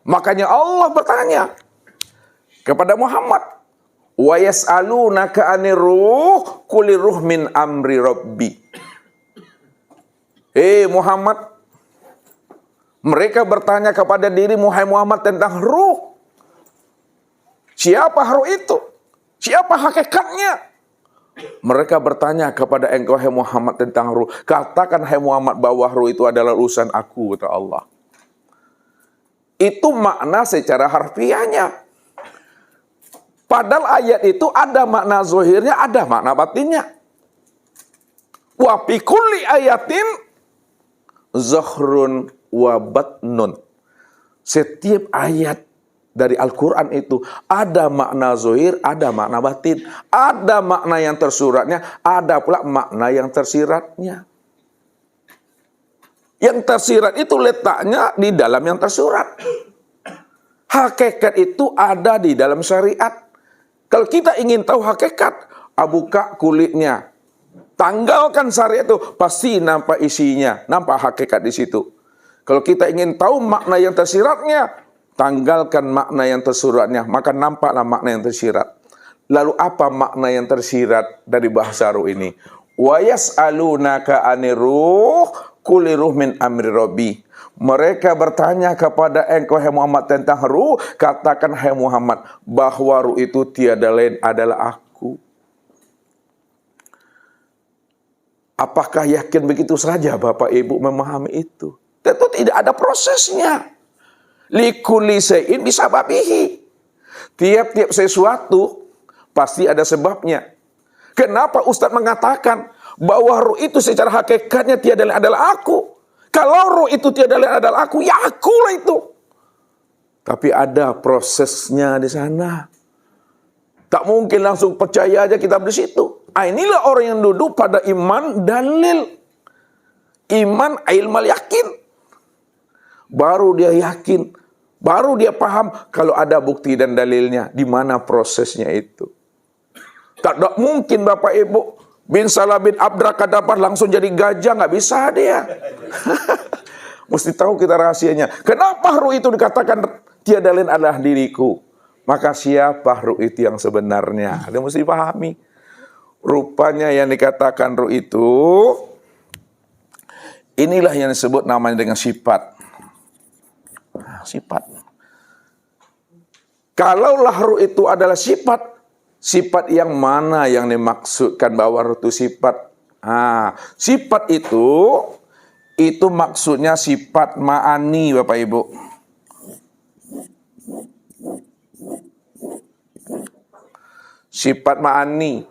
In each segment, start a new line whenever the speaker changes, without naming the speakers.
Makanya Allah bertanya kepada Muhammad, wa yas'alunaka 'anir ruh qulir ruh min amri rabbi. Muhammad, mereka bertanya kepada dirimu, hai Muhammad, tentang ruh. Siapa ruh itu? Siapa hakikatnya? Mereka bertanya kepada engkau, hai Muhammad, tentang ruh. Katakan, hai Muhammad, bahwa ruh itu adalah urusan aku, kata Allah. Itu makna secara harfiahnya. Padahal ayat itu ada makna zahirnya, ada makna batinnya. Wa fi kulli ayatin zahrun wa batnun. Setiap ayat dari Al-Quran itu ada makna zahir, ada makna batin. Ada makna yang tersuratnya, ada pula makna yang tersiratnya. Yang tersirat itu letaknya di dalam yang tersurat. Hakikat itu ada di dalam syariat. Kalau kita ingin tahu hakikat, buka kulitnya. Tanggalkan syariat itu, pasti nampak isinya, nampak hakikat di situ. Kalau kita ingin tahu makna yang tersiratnya, tanggalkan makna yang tersuratnya, maka nampaklah makna yang tersirat. Lalu apa makna yang tersirat dari bahasa ruh ini? Wa yas'alunaka 'anir ruh qulir ruh min amri rabbi. Mereka bertanya kepada engkau, hai Muhammad, tentang ruh. Katakan, hai Muhammad, bahwa ruh itu tiada lain adalah aku. Apakah yakin begitu saja Bapak Ibu memahami itu? Tentu tidak ada prosesnya. Likulli syai'in bisababihi. Tiap-tiap sesuatu pasti ada sebabnya. Kenapa Ustadz mengatakan bahwa ruh itu secara hakikatnya tiada lain adalah aku? Kalau ruh itu tiada lain adalah aku, ya akulah itu. Tapi ada prosesnya di sana. Tak mungkin langsung percaya aja kita di situ. Inilah orang yang duduk pada iman dalil. Iman ilmal yakin. Baru dia yakin, baru dia paham kalau ada bukti dan dalilnya, di mana prosesnya itu. Tak mungkin Bapak Ibu bin Salah bin Abdrakadabar langsung jadi gajah, nggak bisa dia. Mesti tahu kita rahasianya. Kenapa ruh itu dikatakan tiada lain adalah diriku? Maka siapa ruh itu yang sebenarnya? Dia mesti pahami. Rupanya yang dikatakan ruh itu, inilah yang disebut namanya dengan sifat. Sifat. Kalaulah ruh itu adalah sifat, sifat yang mana yang dimaksudkan bahwa ruh itu sifat? Sifat itu maksudnya sifat ma'ani, Bapak Ibu. Sifat ma'ani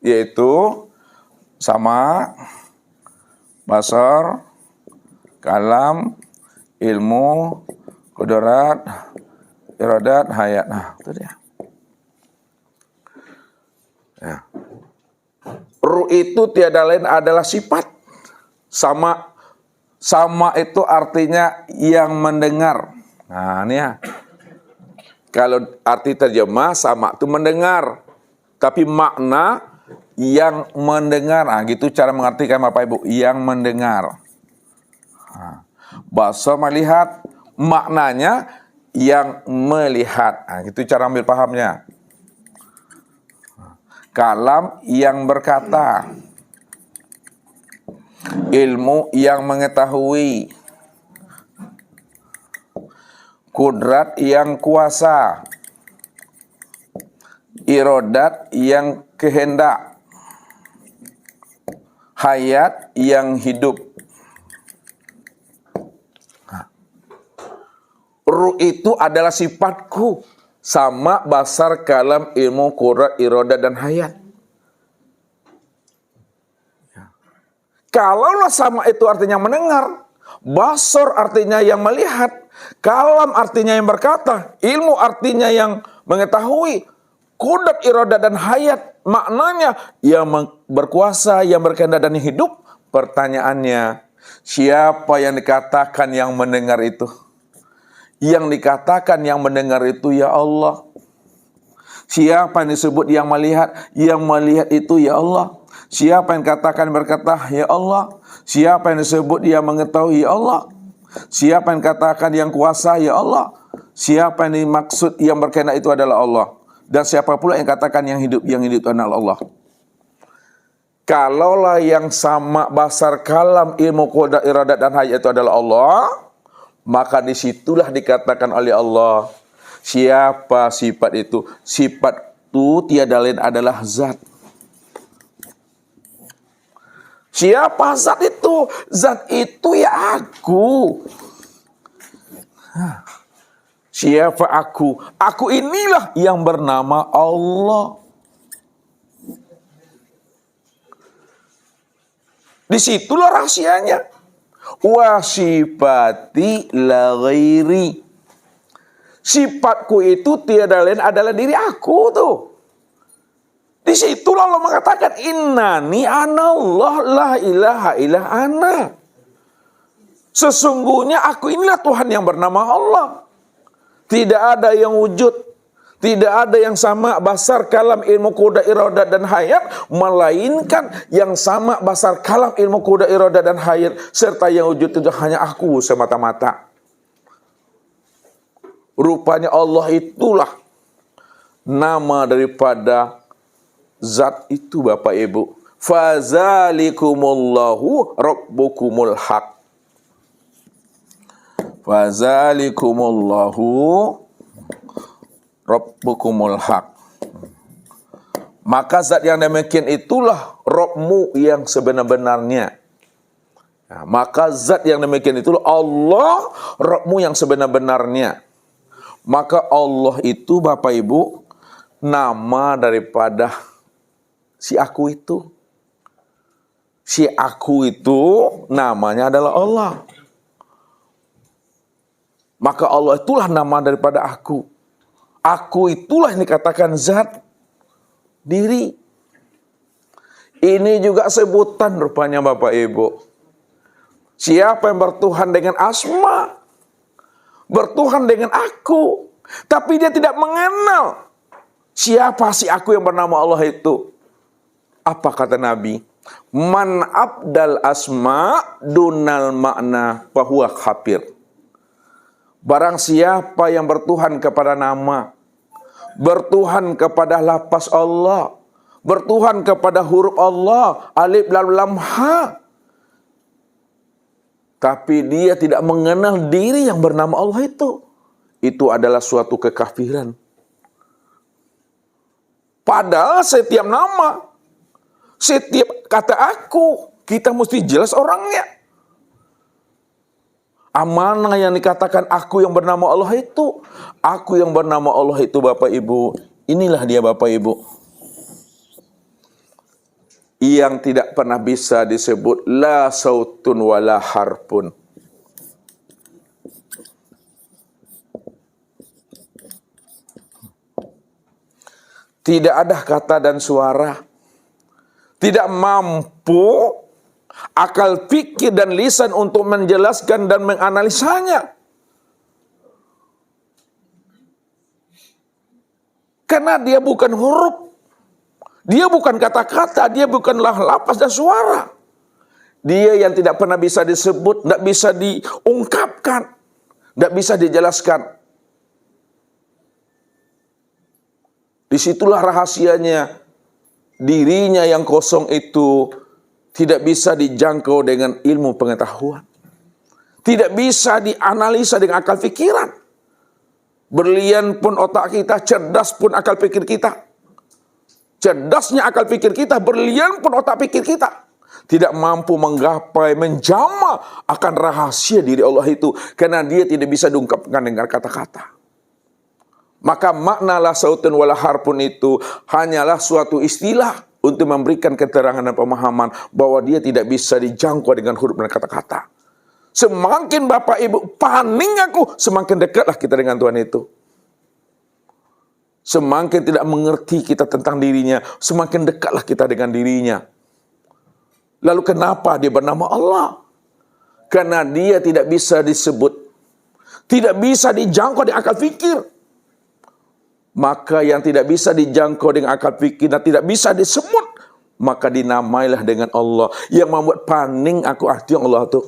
yaitu sama, basar, kalam, ilmu, qudrat, iradat, hayat. Nah, itu dia. Ya. Ruh itu tiada lain adalah sifat. Sama itu artinya yang mendengar. Nah, ini ya. Kalau arti terjemah sama itu mendengar. Tapi makna yang mendengar. Nah, gitu cara mengartikan Bapak Ibu. Yang mendengar. Nah, basar melihat, maknanya yang melihat. Nah, gitu cara ambil pahamnya. Kalam yang berkata, ilmu yang mengetahui, kudrat yang kuasa, irodat yang kehendak, hayat yang hidup. Ruh itu adalah sifatku. Sama, basar, kalam, ilmu, qudrat, iradah, dan hayat. Kalaulah sama itu artinya mendengar, basar artinya yang melihat, kalam artinya yang berkata, ilmu artinya yang mengetahui, qudrat, iradah, dan hayat maknanya yang berkuasa, yang berkehendak, dan hidup. Pertanyaannya, siapa yang dikatakan yang mendengar itu? Yang dikatakan yang mendengar itu ya Allah. Siapa yang disebut yang melihat? Yang melihat itu ya Allah. Siapa yang katakan berkata ya Allah? Siapa yang disebut yang mengetahui ya Allah? Siapa yang katakan yang kuasa ya Allah? Siapa yang dimaksud yang berkehendak itu adalah Allah. Dan siapa pula yang katakan yang hidup itu adalah Allah. Kalaulah yang sama basar kalam, ilmu, qudrat, iradat dan hayat itu adalah Allah, maka disitulah dikatakan oleh Allah, siapa sifat itu? Sifat itu tiada lain adalah zat. Siapa zat itu? Zat itu ya aku. Siapa aku? Aku inilah yang bernama Allah. Disitulah rahasianya. Wa sifati la ghairi. Sifatku itu tiada lain adalah diri aku tuh. Disitulah Allah mengatakan innani anallah la ilaha illa ana. Sesungguhnya aku inilah Tuhan yang bernama Allah. Tidak ada yang wujud, tidak ada yang sama basar kalam ilmu qudrat iradat dan hayat, melainkan yang sama basar kalam ilmu qudrat iradat dan hayat serta yang wujud itu hanya aku semata-mata. Rupanya Allah itulah nama daripada zat itu Bapak Ibu. Fazalikumullahu rabbukumul haq. Fazalikumullahu rabbukumul haq. Maka zat yang demikian itulah Rabbmu yang sebenar-benarnya. Nah, maka zat yang demikian itulah Allah Rabbmu yang sebenar-benarnya. Maka Allah itu Bapak Ibu nama daripada si aku itu. Si aku itu namanya adalah Allah. Maka Allah itulah nama daripada aku. Aku itulah yang dikatakan zat diri. Ini juga sebutan rupanya Bapak Ibu. Siapa yang bertuhan dengan asma, bertuhan dengan aku, tapi dia tidak mengenal siapa si aku yang bernama Allah itu. Apa kata Nabi? Man abdal asma dunal makna fahuwa kafir. Barang siapa yang bertuhan kepada nama, bertuhan kepada lafaz Allah, bertuhan kepada huruf Allah, alif lam lam ha, tapi dia tidak mengenal diri yang bernama Allah itu adalah suatu kekafiran. Padahal setiap nama, setiap kata aku, kita mesti jelas orangnya. Amanah yang dikatakan aku yang bernama Allah itu. Aku yang bernama Allah itu Bapak Ibu. Inilah dia Bapak Ibu. Yang tidak pernah bisa disebut la sautun wala harpun. Tidak ada kata dan suara. Tidak mampu akal pikir dan lisan untuk menjelaskan dan menganalisanya. Karena dia bukan huruf, dia bukan kata-kata, dia bukanlah lafaz dan suara. Dia yang tidak pernah bisa disebut, tidak bisa diungkapkan, tidak bisa dijelaskan. Disitulah rahasianya, dirinya yang kosong itu tidak bisa dijangkau dengan ilmu pengetahuan. Tidak bisa dianalisa dengan akal pikiran. Berlian pun otak kita, cerdas pun akal pikir kita. Cerdasnya akal pikir kita, berlian pun otak pikir kita. Tidak mampu menggapai, menjama akan rahasia diri Allah itu. Karena dia tidak bisa diungkapkan dengan kata-kata. Maka makna la sautun wala harpun itu hanyalah suatu istilah untuk memberikan keterangan dan pemahaman bahwa dia tidak bisa dijangkau dengan huruf dan kata-kata. Semakin Bapak Ibu paning aku, semakin dekatlah kita dengan Tuhan itu. Semakin tidak mengerti kita tentang dirinya, semakin dekatlah kita dengan dirinya. Lalu kenapa dia bernama Allah? Karena dia tidak bisa disebut, tidak bisa dijangkau dengan akal fikir. Maka yang tidak bisa dijangkau dengan akal fikir dan tidak bisa disebut, maka dinamailah dengan Allah. Yang membuat paning aku, yang Allah tuh.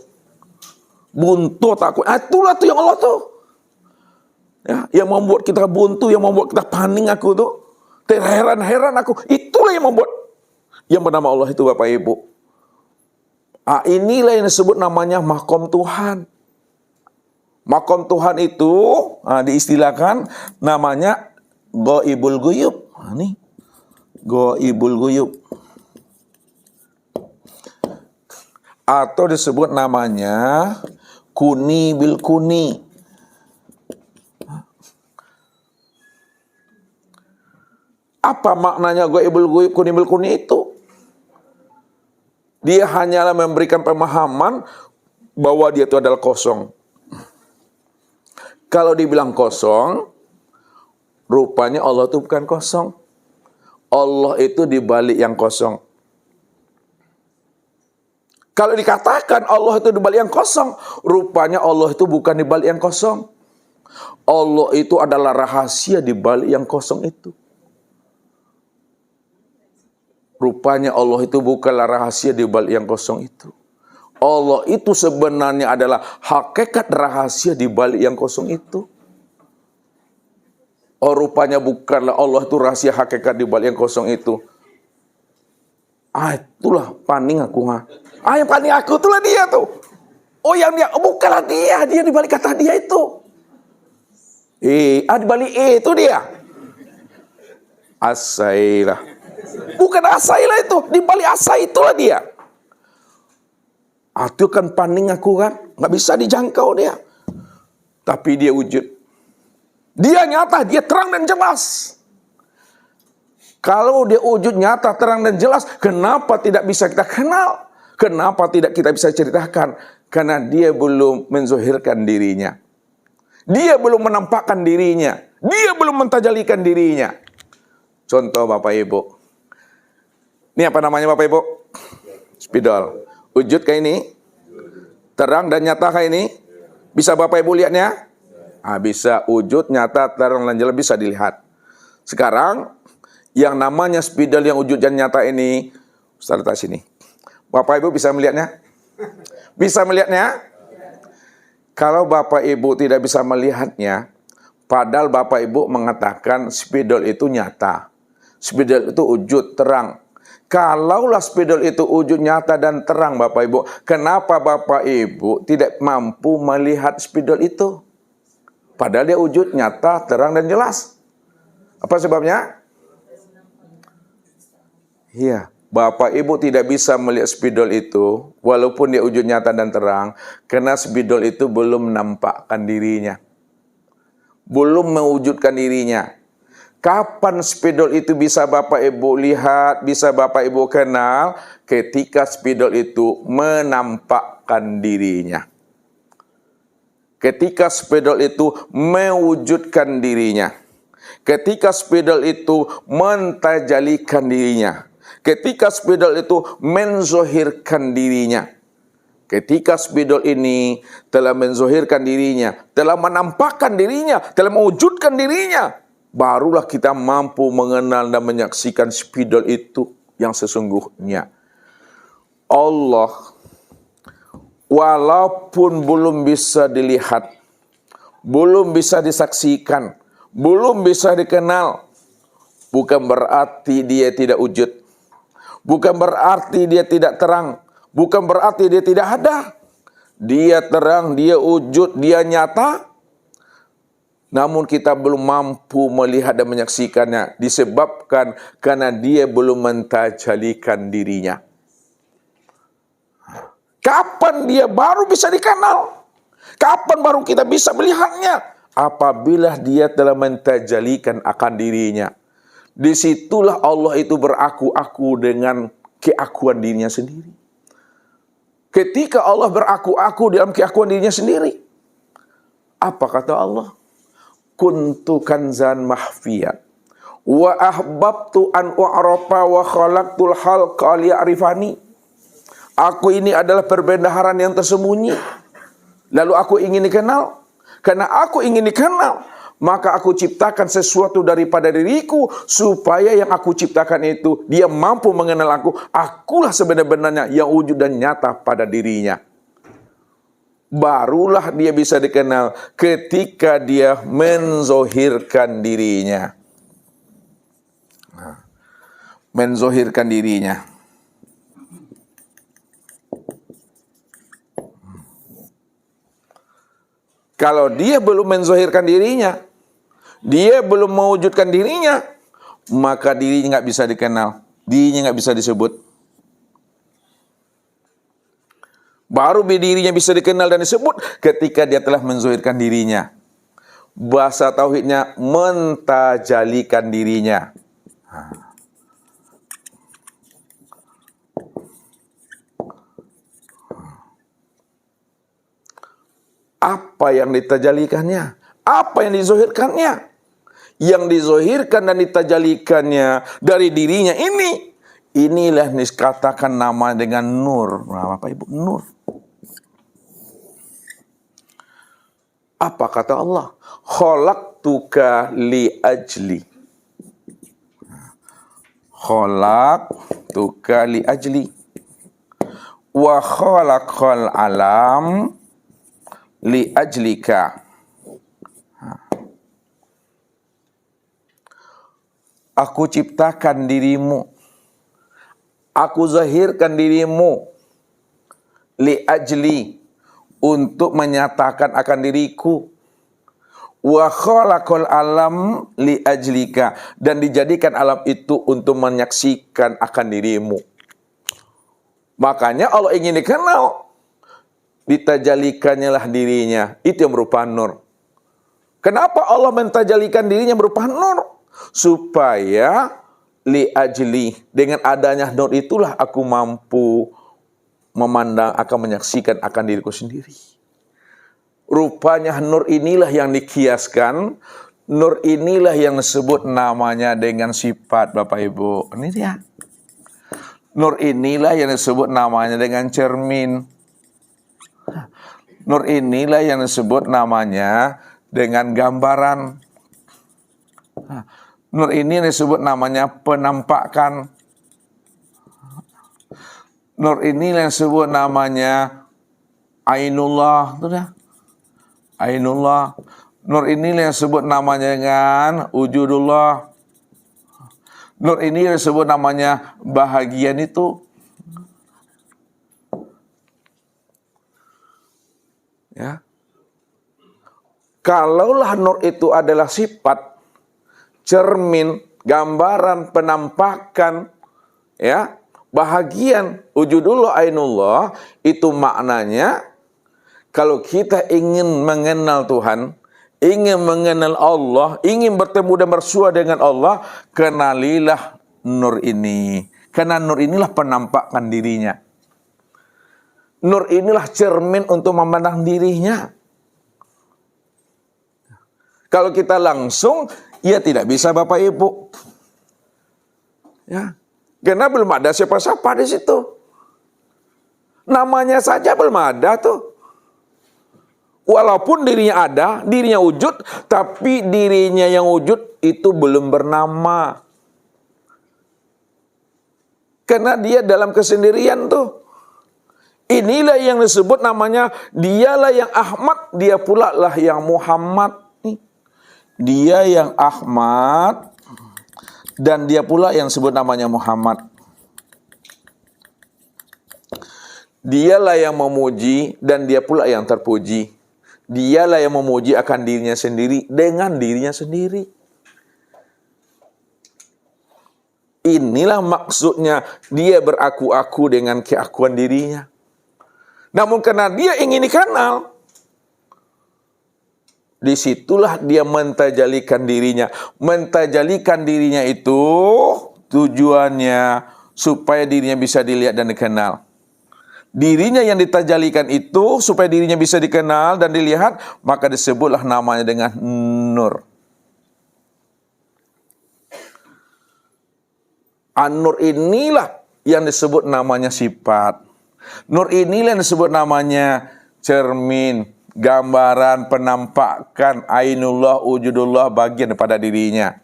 Buntut aku, itulah tuh yang Allah tuh. Ya, yang membuat kita buntu, yang membuat kita paning aku tuh, terheran-heran aku, itulah yang membuat yang bernama Allah itu Bapak Ibu. Inilah yang disebut namanya makom Tuhan. Makom Tuhan itu diistilahkan namanya Ghaibul Ghuyub. Ini Ghaibul Ghuyub. Atau disebut namanya Kuni bil Kuni. Apa maknanya Ghaibul Ghuyub, Kuni bil Kuni itu? Dia hanyalah memberikan pemahaman bahwa dia itu adalah kosong. Kalau dibilang kosong, rupanya Allah itu bukan kosong. Allah itu di balik yang kosong. Kalau dikatakan Allah itu di balik yang kosong, rupanya Allah itu bukan di balik yang kosong. Allah itu adalah rahasia di balik yang kosong itu. Rupanya Allah itu bukanlah rahasia di balik yang kosong itu. Allah itu sebenarnya adalah hakikat rahasia di balik yang kosong itu. Oh, rupanya bukanlah Allah itu rahasia hakikat di balik yang kosong itu. Itulah paning aku. Yang paling aku itulah dia tuh. Oh, yang dia, bukanlah dia di balik kata dia itu. Di balik itu dia. Asailah. Bukan asailah itu, di balik asai itulah dia. Itu kan paning aku kan, nggak bisa dijangkau dia. Tapi dia wujud. Dia nyata, dia terang dan jelas. Kalau dia wujud nyata, terang dan jelas, kenapa tidak bisa kita kenal? Kenapa tidak kita bisa ceritakan? Karena dia belum menzohirkan dirinya. Dia belum menampakkan dirinya. Dia belum mentajalikan dirinya. Contoh Bapak Ibu. Ini apa namanya Bapak Ibu? Spidol. Wujud kayak ini? Terang dan nyata kayak ini? Bisa Bapak Ibu lihatnya? Bisa. Wujud, nyata, terang dan jelas bisa dilihat. Sekarang, yang namanya spidol yang wujud dan nyata ini, Ustaz letak sini. Bapak Ibu bisa melihatnya? Bisa melihatnya? Kalau Bapak Ibu tidak bisa melihatnya, padahal Bapak Ibu mengatakan spidol itu nyata. Spidol itu wujud, terang. Kalaulah spidol itu wujud nyata dan terang Bapak Ibu, kenapa Bapak Ibu tidak mampu melihat spidol itu? Padahal dia wujud nyata, terang dan jelas. Apa sebabnya? Iya, Bapak Ibu tidak bisa melihat spidol itu walaupun dia wujud nyata dan terang, karena spidol itu belum menampakkan dirinya. Belum mewujudkan dirinya. Kapan spidol itu bisa Bapak Ibu lihat, bisa Bapak Ibu kenal? Ketika spidol itu menampakkan dirinya. Ketika spidol itu mewujudkan dirinya. Ketika spidol itu mentajalikan dirinya. Ketika spidol itu menzohirkan dirinya. Ketika spidol ini telah menzohirkan dirinya, telah menampakkan dirinya, telah mewujudkan dirinya, barulah kita mampu mengenal dan menyaksikan spidol itu yang sesungguhnya. Allah, walaupun belum bisa dilihat, belum bisa disaksikan, belum bisa dikenal, bukan berarti dia tidak wujud. Bukan berarti dia tidak terang. Bukan berarti dia tidak ada. Dia terang, dia wujud, dia nyata. Namun kita belum mampu melihat dan menyaksikannya disebabkan karena dia belum mentajalikan dirinya. Kapan dia baru bisa dikenal? Kapan baru kita bisa melihatnya? Apabila dia telah mentajalikan akan dirinya. Disitulah Allah itu beraku-aku dengan keakuan dirinya sendiri. Ketika Allah beraku-aku dalam keakuan dirinya sendiri, apa kata Allah? Kuntu kanzan mahfiyat wa ahbabtu an u'rafa wa khalaqtul khalqa liya'rifani. Aku ini adalah perbendaharaan yang tersembunyi, lalu aku ingin dikenal. Karena aku ingin dikenal, maka aku ciptakan sesuatu daripada diriku supaya yang aku ciptakan itu dia mampu mengenal aku. Akulah sebenarnya yang wujud dan nyata pada dirinya. barulah dia bisa dikenal ketika dia menzohirkan dirinya. Menzohirkan dirinya. Kalau dia belum menzohirkan dirinya, dia belum mewujudkan dirinya, maka dirinya nggak bisa dikenal, dirinya nggak bisa disebut. Baru dirinya bisa dikenal dan disebut ketika dia telah menzohirkan dirinya. Bahasa tauhidnya mentajalikan dirinya. Apa yang ditajalikannya? Apa yang dizohirkannya? Yang dizohirkan dan ditajalikannya dari dirinya ini, inilah dikatakan nama dengan nur. Nah, Bapak Ibu, nur. Apa kata Allah? Khalaqtuka li ajli. Khalaqtuka li ajli. Wa khalaqal alam li ajlika. Aku ciptakan dirimu, aku zahirkan dirimu li ajli, untuk menyatakan akan diriku. Wa khalaqal alam li ajlika, dan dijadikan alam itu untuk menyaksikan akan dirimu. Makanya Allah ingin dikenal, ditajalikannya lah dirinya. Itu yang berupa nur. Kenapa Allah mentajalikan dirinya berupa nur? Supaya li ajli, dengan adanya nur itulah aku mampu memandang, akan menyaksikan akan diriku sendiri. Rupanya nur inilah yang dikiaskan, nur inilah yang disebut namanya dengan sifat, Bapak Ibu. Ini dia. Nur inilah yang disebut namanya dengan cermin. Nur inilah yang disebut namanya dengan gambaran. Nur ini disebut namanya penampakan. Nur ini yang disebut namanya Ainullah. Ainullah. Nur ini yang disebut namanya dengan Wujudullah. Nur ini yang disebut namanya bahagian itu. Ya. Kalaulah nur itu adalah sifat, cermin, gambaran, penampakan, ya, bahagian, wujudullah, ainullah, itu maknanya kalau kita ingin mengenal Tuhan, ingin mengenal Allah, ingin bertemu dan bersua dengan Allah, kenalilah nur ini. Karena nur inilah penampakan dirinya. Nur inilah cermin untuk memandang dirinya. Kalau kita langsung, ya tidak bisa Bapak Ibu. Ya, karena belum ada siapa-siapa di situ. Namanya saja belum ada tuh. Walaupun dirinya ada, dirinya wujud, tapi dirinya yang wujud itu belum bernama. Karena dia dalam kesendirian tuh. Inilah yang disebut namanya, dialah yang Ahmad, dia pula lah yang Muhammad. Dia yang Ahmad, dan dia pula yang disebut namanya Muhammad. Dialah yang memuji, dan dia pula yang terpuji. Dialah yang memuji akan dirinya sendiri, dengan dirinya sendiri. Inilah maksudnya dia beraku-aku dengan keakuan dirinya. Namun karena dia ingin dikenal, disitulah dia mentajalikan dirinya. Mentajalikan dirinya itu tujuannya supaya dirinya bisa dilihat dan dikenal. Dirinya yang ditajalikan itu supaya dirinya bisa dikenal dan dilihat, maka disebutlah namanya dengan nur. An-nur inilah yang disebut namanya sifat. Nur inilah yang disebut namanya cermin, gambaran, penampakan, ainullah, wujudullah, bagian daripada dirinya.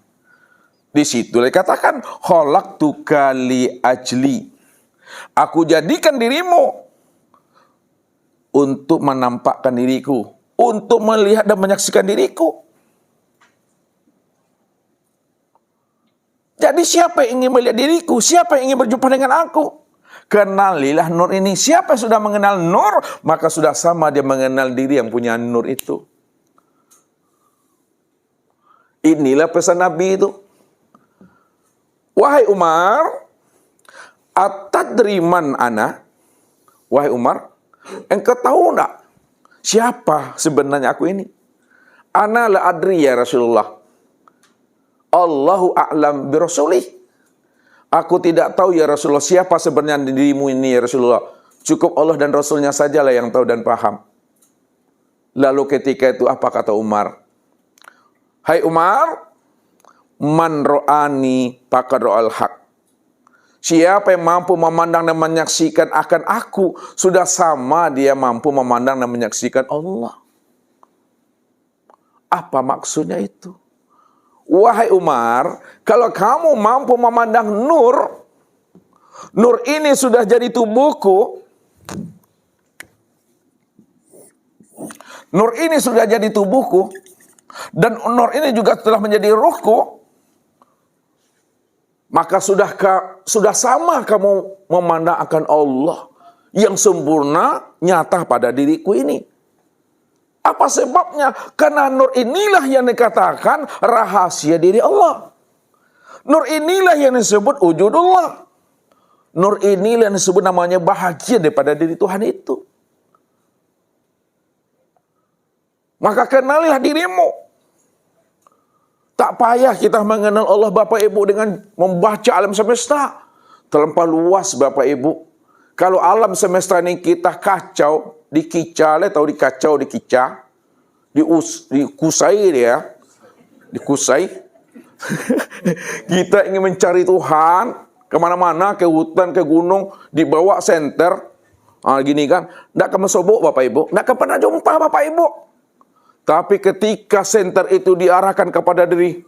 Di situ dikatakan khalaqtuka li ajli. Aku jadikan dirimu untuk menampakkan diriku, untuk melihat dan menyaksikan diriku. Jadi siapa yang ingin melihat diriku? Siapa yang ingin berjumpa dengan aku? Kenalilah nur ini. Siapa yang sudah mengenal nur, maka sudah sama dia mengenal diri yang punya nur itu. Inilah pesan Nabi itu. Wahai Umar, atadri man ana? Wahai Umar, engkau tahu enggak siapa sebenarnya aku ini? Ana la adri ya Rasulullah. Allahu a'lam bi rasulih. Aku tidak tahu ya Rasulullah siapa sebenarnya dirimu ini ya Rasulullah. Cukup Allah dan Rasulnya sajalah yang tahu dan paham. Lalu ketika itu apa kata Umar? Hai Umar, man ro'ani faqad ro'al haq. Siapa yang mampu memandang dan menyaksikan akan aku, sudah sama dia mampu memandang dan menyaksikan Allah. Apa maksudnya itu? Wahai Umar, kalau kamu mampu memandang nur, nur ini sudah jadi tubuhku, nur ini sudah jadi tubuhku, dan nur ini juga telah menjadi ruhku, maka sudah sama kamu memandang akan Allah yang sempurna nyata pada diriku ini. Apa sebabnya? Karena nur inilah yang dikatakan rahasia diri Allah. Nur inilah yang disebut wujudullah. Nur inilah yang disebut namanya bahagia daripada diri Tuhan itu. Maka kenalilah dirimu. Tak payah kita mengenal Allah Bapak Ibu dengan membaca alam semesta. Terlampau luas Bapak Ibu. Kalau alam semesta ini kita kacau, dikicau atau dikacau, dikicau, dikusai dia, dikusai. Kita ingin mencari Tuhan kemana-mana, ke hutan, ke gunung, dibawa senter, gini kan, tidak akan mensobok Bapak Ibu, tidak akan pernah jumpa Bapak Ibu. Tapi ketika senter itu diarahkan kepada diri,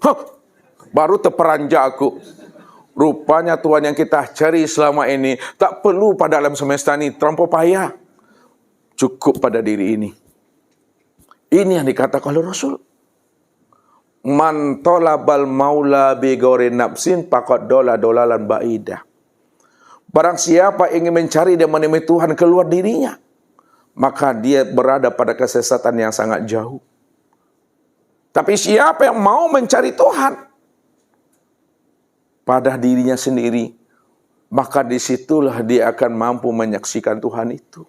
baru terperanjak aku. Rupanya Tuhan yang kita cari selama ini tak perlu pada alam semesta ini, terlampau payah. Cukup pada diri ini. Ini yang dikatakan oleh Rasul. Man talabal maula bi ghairi nafsin faqad dola dolalan ba'idah. Barang siapa ingin mencari dan menemui Tuhan keluar dirinya, maka dia berada pada kesesatan yang sangat jauh. Tapi siapa yang mau mencari Tuhan pada dirinya sendiri, maka disitulah dia akan mampu menyaksikan Tuhan itu.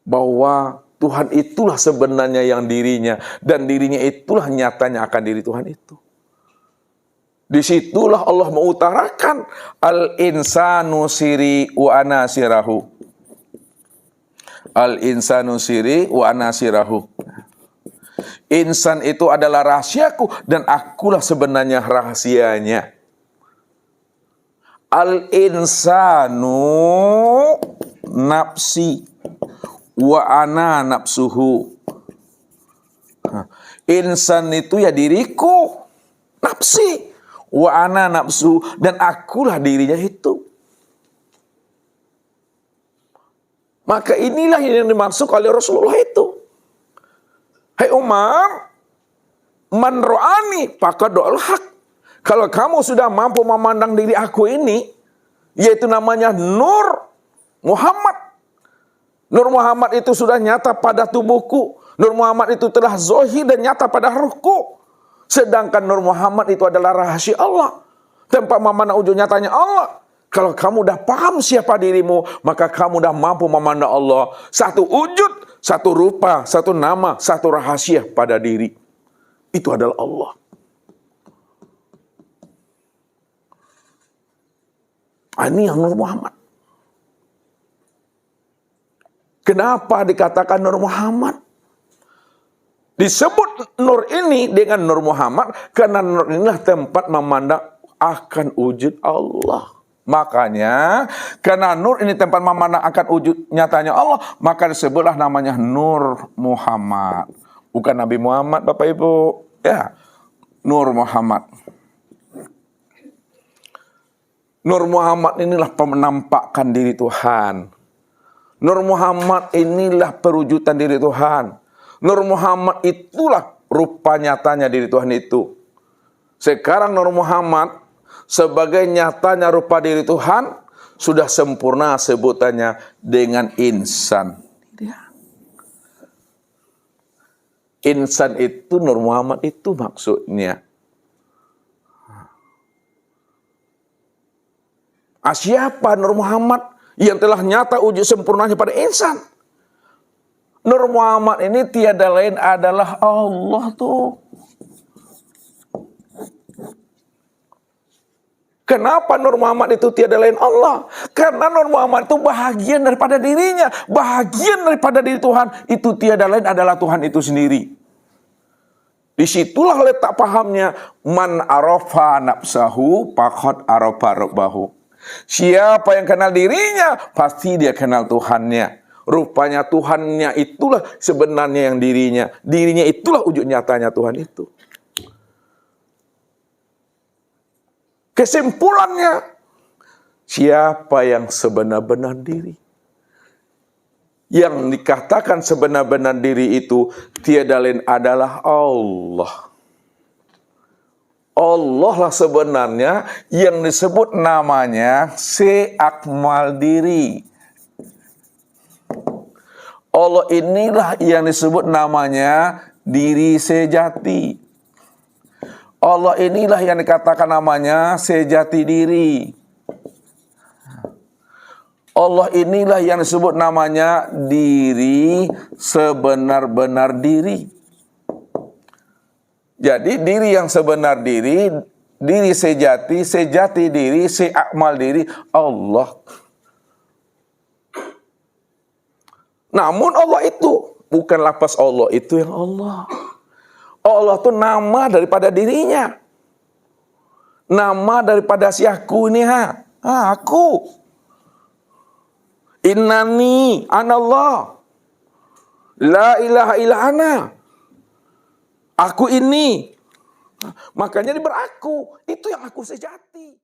Bahwa Tuhan itulah sebenarnya yang dirinya, dan dirinya itulah nyatanya akan diri Tuhan itu. Disitulah Allah mengutarakan al-insanu siri wa ana sirahu. Al-insanu siri wa ana sirahu. Insan itu adalah rahasiaku dan akulah sebenarnya rahasianya. Al-insanu nafsi wa ana nafsuhu. Insan itu ya diriku, nafsi, wa ana nafsu, dan akulah dirinya itu. Maka inilah yang dimaksud oleh Rasulullah itu. Hai Umar, man ro'ani faqad do'al haq. Kalau kamu sudah mampu memandang diri aku ini, yaitu namanya Nur Muhammad. Nur Muhammad itu sudah nyata pada tubuhku. Nur Muhammad itu telah zohir dan nyata pada ruhku. Sedangkan Nur Muhammad itu adalah rahasia Allah. Tempat memandang wujud nyatanya Allah. Kalau kamu dah paham siapa dirimu, maka kamu dah mampu memandang Allah. Satu wujud, satu rupa, satu nama, satu rahasia pada diri. Itu adalah Allah. Ini yang Nur Muhammad. Kenapa dikatakan Nur Muhammad? Disebut Nur ini dengan Nur Muhammad karena Nur inilah tempat memandang akan wujud Allah. Makanya, karena Nur ini tempat memandang akan wujud nyatanya Allah, maka disebutlah namanya Nur Muhammad. Bukan Nabi Muhammad, Bapak Ibu. Ya, Nur Muhammad. Nur Muhammad inilah penampakan diri Tuhan. Nur Muhammad inilah perwujudan diri Tuhan. Nur Muhammad itulah rupa nyatanya diri Tuhan itu. Sekarang Nur Muhammad sebagai nyatanya rupa diri Tuhan sudah sempurna sebutannya dengan insan. Insan itu Nur Muhammad itu maksudnya. Siapa Nur Muhammad yang telah nyata wujud sempurnanya pada insan? Nur Muhammad ini tiada lain adalah Allah tuh. Kenapa Nur Muhammad itu tiada lain Allah? Karena Nur Muhammad itu bahagian daripada dirinya. Bahagian daripada diri Tuhan. Itu tiada lain adalah Tuhan itu sendiri. Disitulah letak pahamnya. Man arafa nafsahu faqad arafa rabbahu. Siapa yang kenal dirinya, pasti dia kenal Tuhannya. Rupanya Tuhannya itulah sebenarnya yang dirinya. Dirinya itulah wujud nyatanya Tuhan itu. Kesimpulannya, siapa yang sebenar-benar diri? Yang dikatakan sebenar-benar diri itu tiada lain adalah Allah. Allah lah sebenarnya yang disebut namanya seakmal diri. Allah inilah yang disebut namanya diri sejati. Allah inilah yang dikatakan namanya sejati diri. Allah inilah yang disebut namanya diri sebenar-benar diri. Jadi diri yang sebenar diri, diri sejati, sejati diri, seakmal diri, Allah. Namun Allah itu bukan lafaz Allah itu yang Allah. Allah itu nama daripada dirinya. Nama daripada si aku ini aku. Innani anallah. La ilaha illa ana. Aku ini. Makanya dia beraku. Itu yang aku sejati.